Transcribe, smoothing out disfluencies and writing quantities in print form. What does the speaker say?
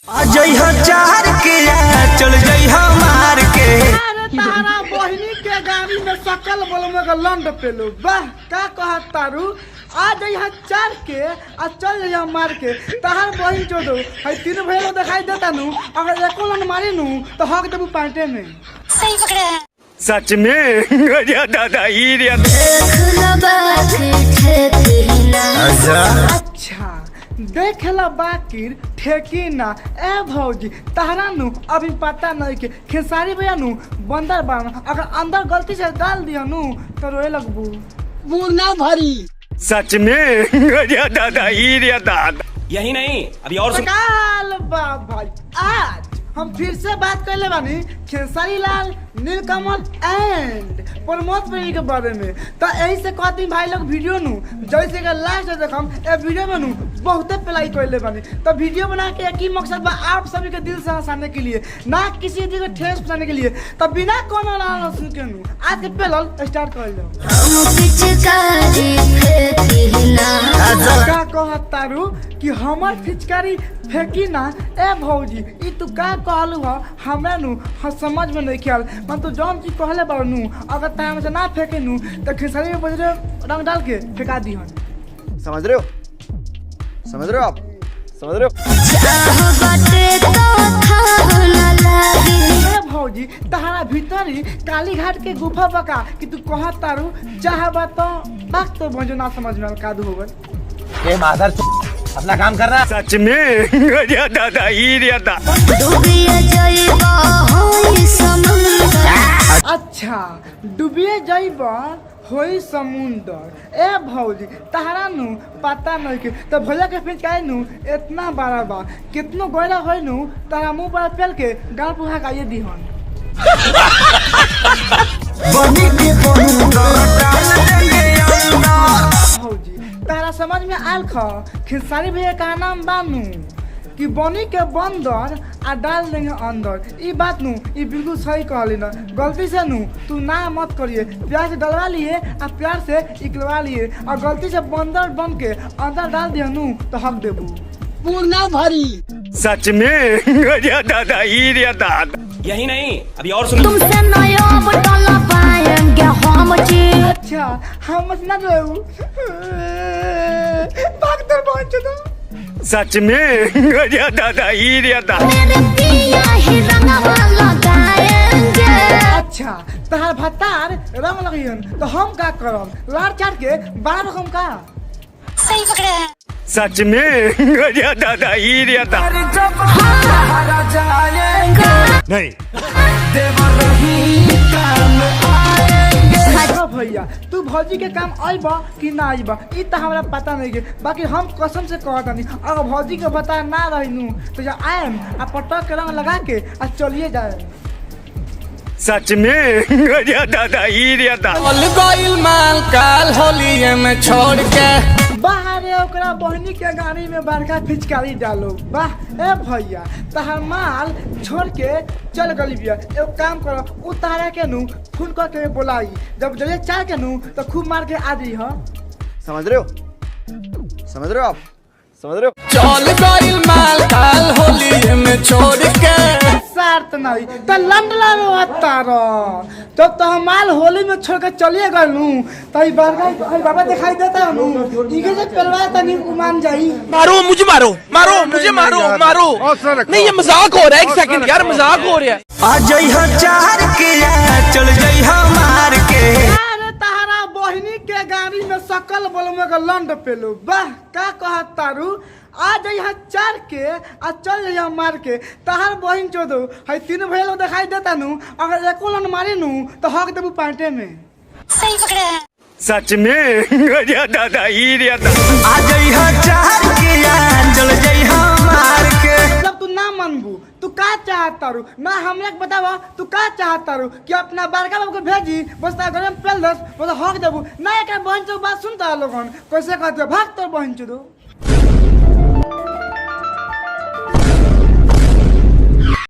आ जइहा चार के चल जइहा मार के। अरे तारा बहिनी के गाड़ी में सकल बोलमे के लंड पेलो वाह का कहत तारू। आ जइहा चार के आ चल जइहा मार के तहार बहिन जोदो है तीन भैया दिखाई देता नु अगर एको लंड मारी नु तो हक देबू पांटे में। सही पकड़े हैं। सच में गजा दादा ही रे। अच्छा देखेला बाकिर ठेकी ना ए भौजी तहरा नु अभी पता नहीं के खेसारी भैया नु बंदर बन अगर अंदर गलती से डाल दिया नु तो रोए लगबू मुंह ना भरी। सच में गजा दादा ही रे दादा। यही नहीं अभी और काल बाप भाई आज हम फिर से बात कर ले बानी खेसारी लाल नीलकमल एंड प्रमोद प्रेमी के बारे में। तो यही से कहती भाई लोग वीडियो नु जैसे कि लास्ट देखम ए वीडियो में नु बहुते प्लाई कर ले बानी। तो वीडियो बना के एक ही मकसद बा आप सभी के दिल से हंसाने के लिए ना किसी दिल को ठेस पहुंचाने के लिए। तो बिना कोनो लाल सुन के नु आज के पहल स्टार्ट कर लो। का कहत तारू कि हमर फिचकारी फेंकी ना ए भौजी ई तू का कहलू ह हमरा नु समझ में नहीं ख्याल मन तो जौन चीज कहले बारू नु अगर टाइम से ना फेंके नु तो खेसारी में बजरे रंग डाल के फेंका दी हन। समझ रहे हो आप समझ रहे हो। ए भौजी तहरा भीतर ही काली घाट के गुफा बका कि तू कहत तारू चाहबा तो बात तो भजो ना समझ में कादू होगन। ये मादर अपना काम कर रहा। सच में गजा दादा ही रे दादा। अच्छा डूबिए जाइबा होई समुंदर ए भौजी तहरा नु पता नहीं के तो भैया के फिचकाई नु इतना बड़ा बा कितनो गोरा होई नु तारा मुंह पर पेल के गाल पुहा गाये दीहन। भौजी तारा समझ में आयल ख खेसारी भैया का नाम बानू कि बनी के बंदर आ डाल देंगे अंदर। ई बात नु ई बिल्कुल सही कहली ना गलती से नु तू ना मत करिए प्यार से डलवा लिए आ प्यार से इकलवा लिए और गलती से बंदर बन के अंदर डाल दिया नु तो हक देबू पूर्णा भरी। सच में गजा दादा ही रे दादा। यही नहीं अभी और सुनो। तुमसे नया बदला पाएंगे हम जी। अच्छा हम मत ना रहू भाग दे पहुंच दो। सच में गजा दादा ही रे दादा। मेरे पिया ही रंगवा लगाएंगे। अच्छा तहार भतार रंग लगियन तो हम का करम लार चाट के बड़ा रकम का। सही पकड़े हैं। सच में गजा दादा ही रे दादा। नहीं भैया तू भौजी के काम आइबा कि ना आइबा ई तो हमरा पता नहीं के बाकी हम कसम से कहता नहीं अगर भौजी के बता ना रही तो जा आएम आ पटक के रंग लगा के आ चलिए जाए। सच में गजा दादा ही रे दादा। माल काल होलिये में छोड़ के बाहर ओकरा बहनी के गाड़ी में बड़का फिचकारी डालो वाह ए भैया तहार माल छोड़ के चल गली बिया। एक काम करो उतारा के नु फोन करके बोलाई जब जले चार के नु तो खूब मार के आ जाई ह। समझ रहे हो आप समझ रहे हो। चल गइल माल काल होलिये में छोड़ के सार्थ नहीं तो लंडला में तारो तो माल होली में छोड़ के चलिए गए नु तो ई बाबा दिखाई देता नु इके से पलवा तनी मान जाई। मारो मुझे मारो मुझे मारो नहीं ये मजाक हो रहा है। एक सेकंड यार मजाक हो रहा है। आ जइहा चार के चल जइहा मार के। अरे तहरा बहिनी के गाड़ी में सकल बोलमे के लंड पेलो वाह का कहत तारू। आ जइहा चार के आ चल जइहा मार के तहार बहिन चोदो है तीन भैया दिखाई देता नु अगर एको लंड मारी नु तो हक देबू पांटे में। सही पकड़े हैं। सच में गजा दादा ही रे दादा। आ जइहा चार के चल जइहा मार के। जब तू ना मनबू तू का चाहत तारू ना हमरा के बतावा तू का चाहत तारू कि अपना बड़का बाबू को भेजी बस ता घर में पेल दस बस हक देबू ना एक बहन से बात सुनता लोगन कैसे कहते भाग तोर बहन चोदो।